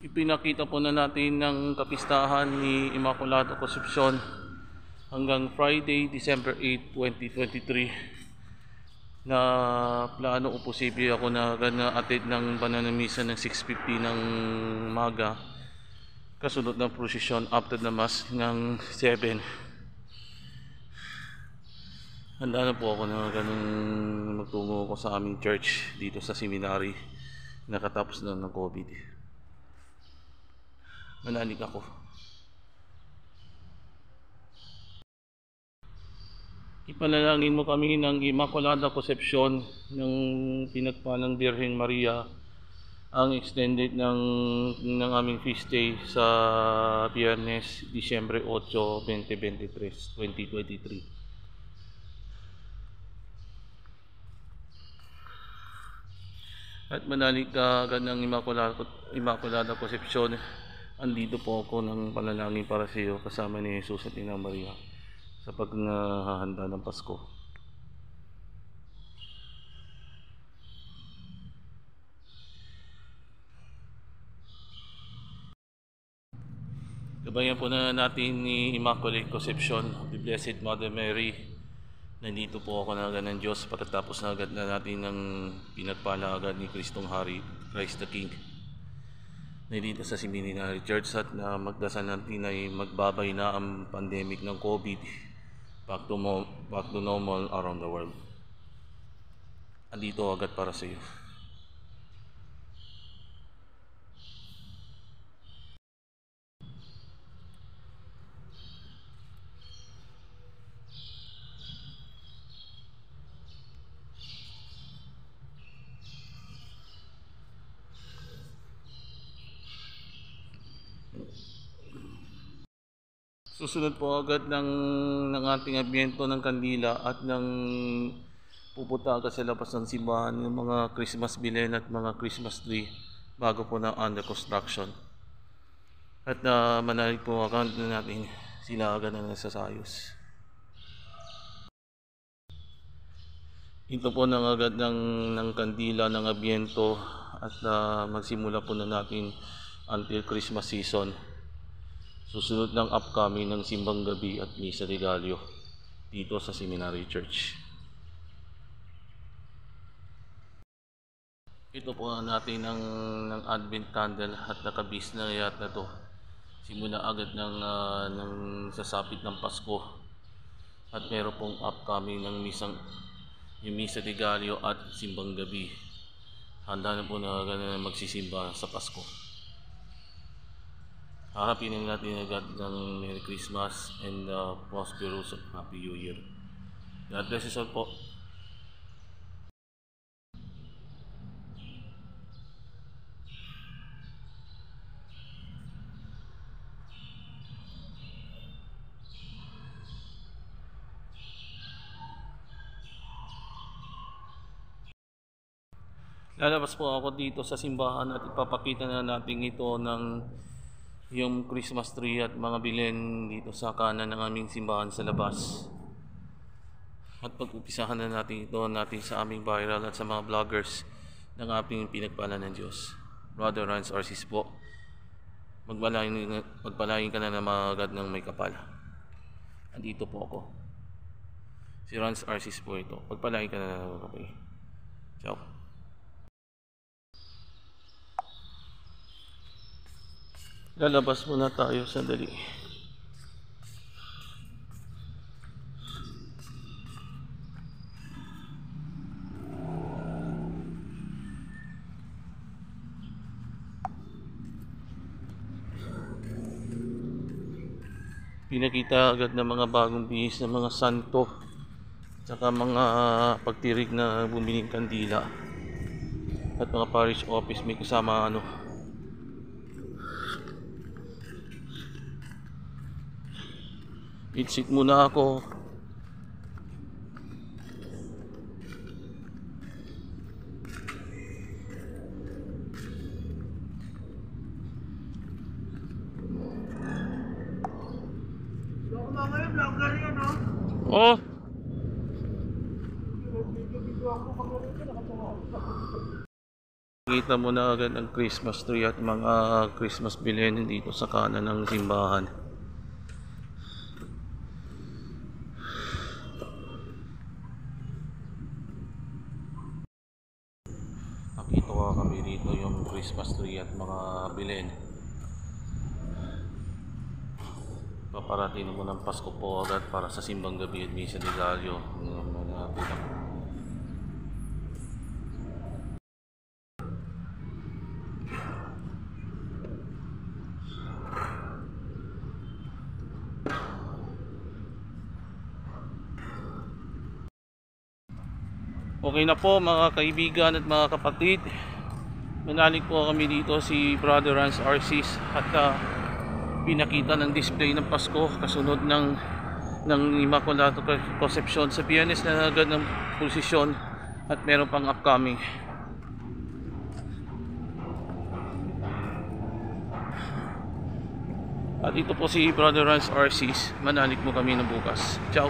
Ipinakita po na natin ng kapistahan ni Immaculada Concepcion hanggang Friday, December 8, 2023 na plano o posible ako na attend ng bananamisa ng 6:50 ng maga kasunod ng prosesyon after the mass ng 7. Handa na po ako na magtungo ako sa aming church dito sa seminary, nakatapos na ng COVID. Manalig ako. Ipanalangin mo kami ng Immaculada Concepcion ng pinagpalang Birheng Maria ang extended ng aming feast day sa Biyernes, Disyembre 8, 2023. At manalig ka ng Immaculada Concepcion. Andito po ako ng panalangin para sa iyo kasama ni Jesus at Ina Maria sa paghahanda ng Pasko. Gabayan po na natin ni Immaculate Concepcion, the Blessed Mother Mary. Nandito po ako na agad ng Diyos patatapos na agad na natin ng pinagpala agad ni Kristong Hari, Christ the King. Nandito sa Seminary Church at na magdasal natin ay magbabay na ang pandemic ng COVID back to normal around the world. Andito agad para sa iyo. Susunod po agad ng ating ambiento ng kandila at ng pupunta agad sa labas ng simbahan ng mga Christmas bilen at mga Christmas tree bago po na under construction. At manalig po agad na natin sila agad na nasasayos. Ito po ng agad ng kandila ng ambiento at magsimula po na natin until Christmas season. Susunod ng upcoming ng Simbang Gabi at Misa de Gallo dito sa Seminary Church. Ito po natin ng Advent Candle at nakabis na yat na to. Simula agad ng sasapit ng Pasko at meron pong upcoming ng yung Misa de Gallo at Simbang Gabi. Handa na po na magsisimba sa Pasko. Happy natin agad ng Merry Christmas and prosperous Happy New Year. God bless us all po. Lalabas po ako dito sa simbahan at ipapakita na natin ito ng yung Christmas tree at mga bilen dito sa kanan ng aming simbahan sa labas. At pag-upisahan na natin ito sa aming viral at sa mga vloggers ng ating pinagpala ng Diyos. Brother Rance Arcis po. Magpalain ka na ng mga agad ng may kapal. Andito po ako. Si Rance Arcis po ito. Pagpalain ka na ng mga kapal. Ciao. Lalabas muna tayo sandali. Pinakita agad ng mga bagong bihis ng mga santo at mga pagtirig na bumiling kandila at mga parish office may kasama Exit muna ako. Vlogger yan, no? Oh. Video ako pag Kita mo na agad ang Christmas tree at mga Christmas bilhin dito sa kanan ng simbahan. Nakita ko kami dito yung Christmas tree at mga bilhin. Paparating mo ng Pasko po agad para sa simbang gabi at misa de Gallo. Okay na po mga kaibigan at mga kapatid. Manalig po kami dito si Brother Rans Arcis at pinakita ng display ng Pasko kasunod ng Immaculata Concepcion sa Biyernes na agad ng posisyon at meron pang upcoming. At ito po si Brother Rans Arcis. Manalig mo kami na bukas. Ciao.